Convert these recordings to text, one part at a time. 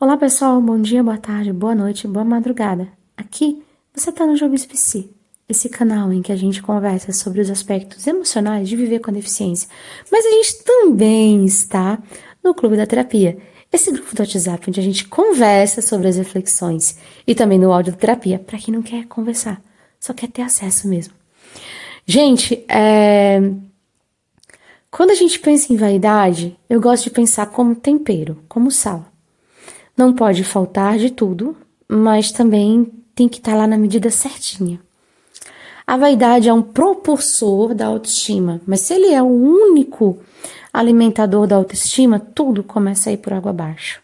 Olá pessoal, bom dia, boa tarde, boa noite, boa madrugada. Aqui você está no Jogo PC, esse canal em que a gente conversa sobre os aspectos emocionais de viver com a deficiência. Mas a gente também está no Clube da Terapia, esse grupo do WhatsApp onde a gente conversa sobre as reflexões e também no áudio da terapia, para quem não quer conversar, só quer ter acesso mesmo. Gente, quando a gente pensa em vaidade, eu gosto de pensar como tempero, como sal. Não pode faltar de tudo, mas também tem que estar lá na medida certinha. A vaidade é um propulsor da autoestima, mas se ele é o único alimentador da autoestima, tudo começa a ir por água abaixo.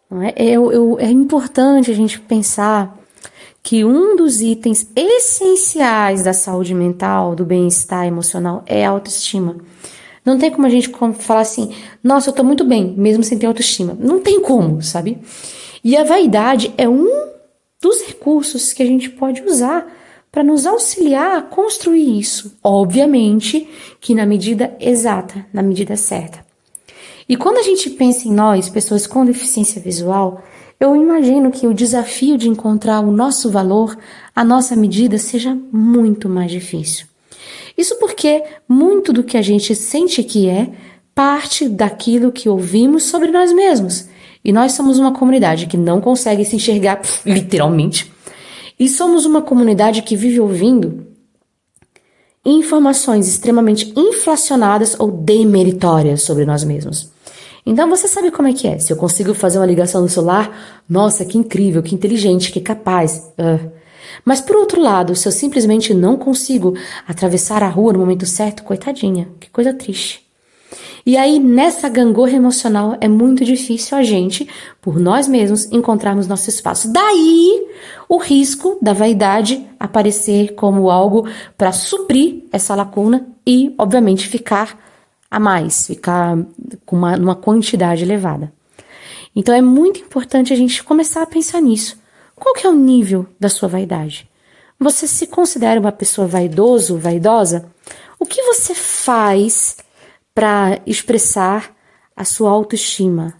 Não é? É importante a gente pensar que um dos itens essenciais da saúde mental, do bem-estar emocional, é a autoestima. Não tem como a gente falar assim, nossa, eu tô muito bem, mesmo sem ter autoestima. Não tem como, sabe? E a vaidade é um dos recursos que a gente pode usar para nos auxiliar a construir isso. Obviamente que na medida exata, na medida certa. E quando a gente pensa em nós, pessoas com deficiência visual, eu imagino que o desafio de encontrar o nosso valor, a nossa medida, seja muito mais difícil. Isso porque muito do que a gente sente que é parte daquilo que ouvimos sobre nós mesmos. E nós somos uma comunidade que não consegue se enxergar literalmente. E somos uma comunidade que vive ouvindo informações extremamente inflacionadas ou demeritórias sobre nós mesmos. Então você sabe como é que é. Se eu consigo fazer uma ligação no celular, nossa, que incrível, que inteligente, que capaz. Mas por outro lado, se eu simplesmente não consigo atravessar a rua no momento certo, coitadinha, que coisa triste. E aí, nessa gangorra emocional, é muito difícil a gente, por nós mesmos, encontrarmos nosso espaço. Daí, o risco da vaidade aparecer como algo para suprir essa lacuna e, obviamente, ficar a mais, ficar com uma quantidade elevada. Então, é muito importante a gente começar a pensar nisso. Qual que é o nível da sua vaidade? Você se considera uma pessoa vaidoso, vaidosa? O que você faz para expressar a sua autoestima?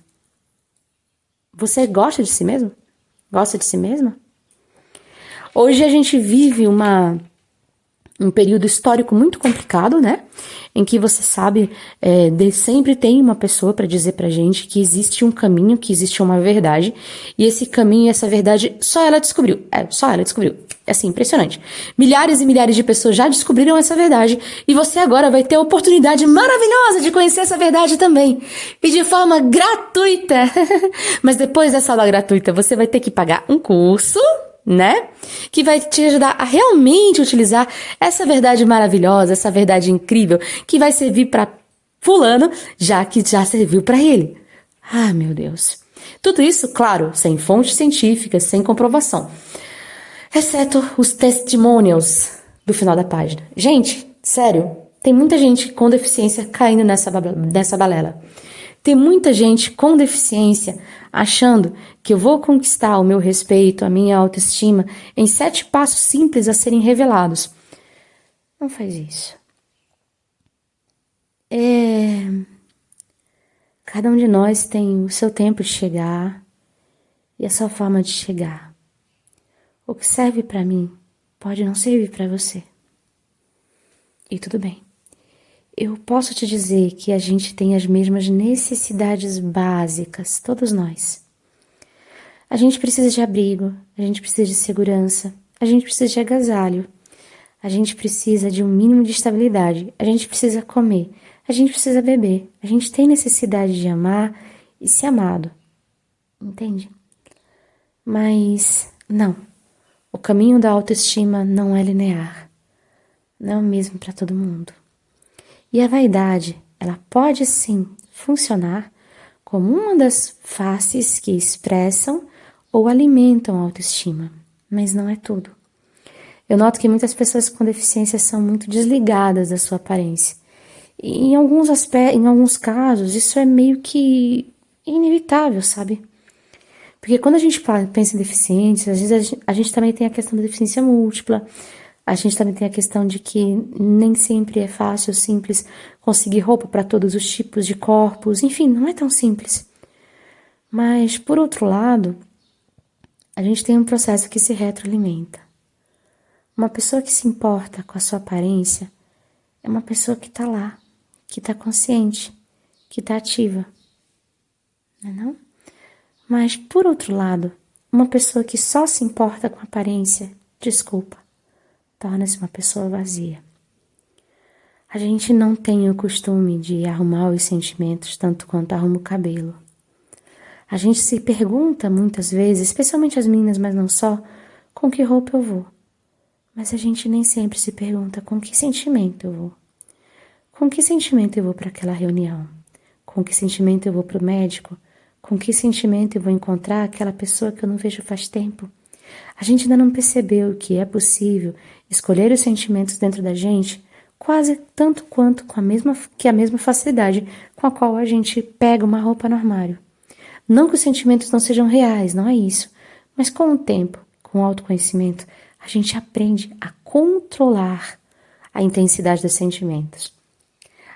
Você gosta de si mesmo? Gosta de si mesma? Hoje a gente vive um período histórico muito complicado, né? Em que você sabe, sempre tem uma pessoa para dizer pra gente que existe um caminho, que existe uma verdade, e esse caminho e essa verdade só ela descobriu. Só ela descobriu. É assim, impressionante. Milhares e milhares de pessoas já descobriram essa verdade, e você agora vai ter a oportunidade maravilhosa de conhecer essa verdade também. E de forma gratuita. Mas depois dessa aula gratuita, você vai ter que pagar um curso, né? Que vai te ajudar a realmente utilizar essa verdade maravilhosa, essa verdade incrível, que vai servir para fulano, já que já serviu para ele. Ah, meu Deus. Tudo isso, claro, sem fontes científicas, sem comprovação. Exceto os testimonials do final da página. Gente, sério, tem muita gente com deficiência caindo nessa balela. Tem muita gente com deficiência achando que eu vou conquistar o meu respeito, a minha autoestima em 7 passos simples a serem revelados. Não faz isso. Cada um de nós tem o seu tempo de chegar e a sua forma de chegar. O que serve para mim pode não servir para você. E tudo bem. Eu posso te dizer que a gente tem as mesmas necessidades básicas, todos nós. A gente precisa de abrigo, a gente precisa de segurança, a gente precisa de agasalho, a gente precisa de um mínimo de estabilidade, a gente precisa comer, a gente precisa beber, a gente tem necessidade de amar e ser amado, entende? Mas não, o caminho da autoestima não é linear, não é o mesmo para todo mundo. E a vaidade, ela pode sim funcionar como uma das faces que expressam ou alimentam a autoestima, mas não é tudo. Eu noto que muitas pessoas com deficiência são muito desligadas da sua aparência. E em alguns casos, isso é meio que inevitável, sabe? Porque quando a gente pensa em deficiência, às vezes a gente também tem a questão da deficiência múltipla. A gente também tem a questão de que nem sempre é fácil, simples, conseguir roupa para todos os tipos de corpos. Enfim, não é tão simples. Mas, por outro lado, a gente tem um processo que se retroalimenta. Uma pessoa que se importa com a sua aparência é uma pessoa que está lá, que está consciente, que está ativa. Não é não? Mas, por outro lado, uma pessoa que só se importa com a aparência, desculpa, torna-se uma pessoa vazia. A gente não tem o costume de arrumar os sentimentos tanto quanto arruma o cabelo. A gente se pergunta muitas vezes, especialmente as meninas, mas não só, com que roupa eu vou. Mas a gente nem sempre se pergunta com que sentimento eu vou. Com que sentimento eu vou para aquela reunião? Com que sentimento eu vou para o médico? Com que sentimento eu vou encontrar aquela pessoa que eu não vejo faz tempo? A gente ainda não percebeu que é possível escolher os sentimentos dentro da gente quase tanto quanto com a mesma facilidade com a qual a gente pega uma roupa no armário. Não que os sentimentos não sejam reais, não é isso. Mas com o tempo, com o autoconhecimento, a gente aprende a controlar a intensidade dos sentimentos.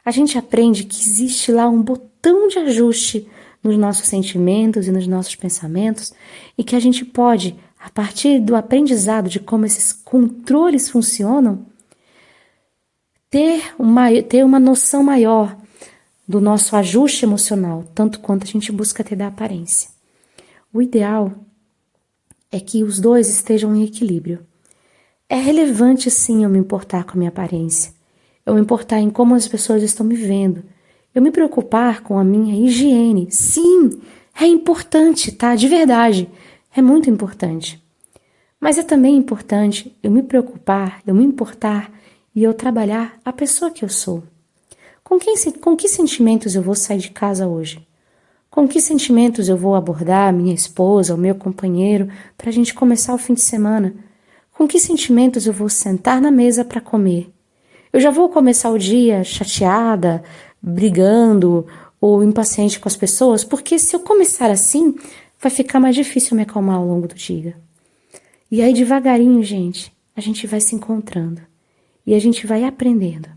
A gente aprende que existe lá um botão de ajuste nos nossos sentimentos e nos nossos pensamentos e que a gente pode, a partir do aprendizado de como esses controles funcionam, ter uma noção maior do nosso ajuste emocional, tanto quanto a gente busca ter da aparência. O ideal é que os dois estejam em equilíbrio. É relevante, sim, eu me importar com a minha aparência, eu me importar em como as pessoas estão me vendo, eu me preocupar com a minha higiene. Sim, é importante, tá? De verdade, é muito importante. Mas é também importante eu me preocupar, eu me importar e eu trabalhar a pessoa que eu sou. Com que sentimentos eu vou sair de casa hoje? Com que sentimentos eu vou abordar a minha esposa, o meu companheiro, para a gente começar o fim de semana? Com que sentimentos eu vou sentar na mesa para comer? Eu já vou começar o dia chateada, brigando ou impaciente com as pessoas, porque se eu começar assim, vai ficar mais difícil me acalmar ao longo do dia. E aí, devagarinho, gente, a gente vai se encontrando e a gente vai aprendendo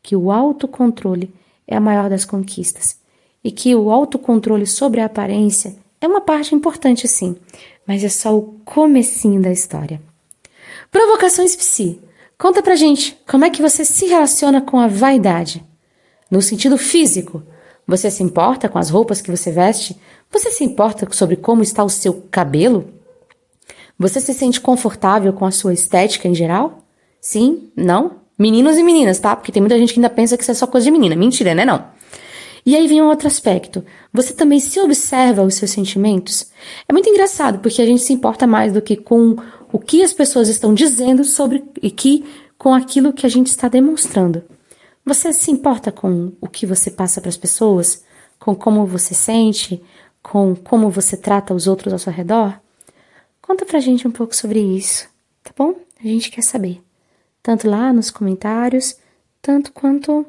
que o autocontrole é a maior das conquistas e que o autocontrole sobre a aparência é uma parte importante, sim, mas é só o comecinho da história. Provocações psi. Conta pra gente como é que você se relaciona com a vaidade. No sentido físico, você se importa com as roupas que você veste? Você se importa sobre como está o seu cabelo? Você se sente confortável com a sua estética em geral? Sim? Não? Meninos e meninas, tá? Porque tem muita gente que ainda pensa que isso é só coisa de menina. Mentira, né? Não. E aí vem um outro aspecto. Você também se observa os seus sentimentos? É muito engraçado, porque a gente se importa mais do que com o que as pessoas estão dizendo sobre e que com aquilo que a gente está demonstrando. Você se importa com o que você passa para as pessoas? Com como você sente? Com como você trata os outros ao seu redor? Conta pra gente um pouco sobre isso, tá bom? A gente quer saber. Tanto lá nos comentários, tanto quanto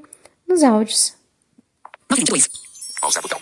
nos áudios. 9:22. Pausar botão.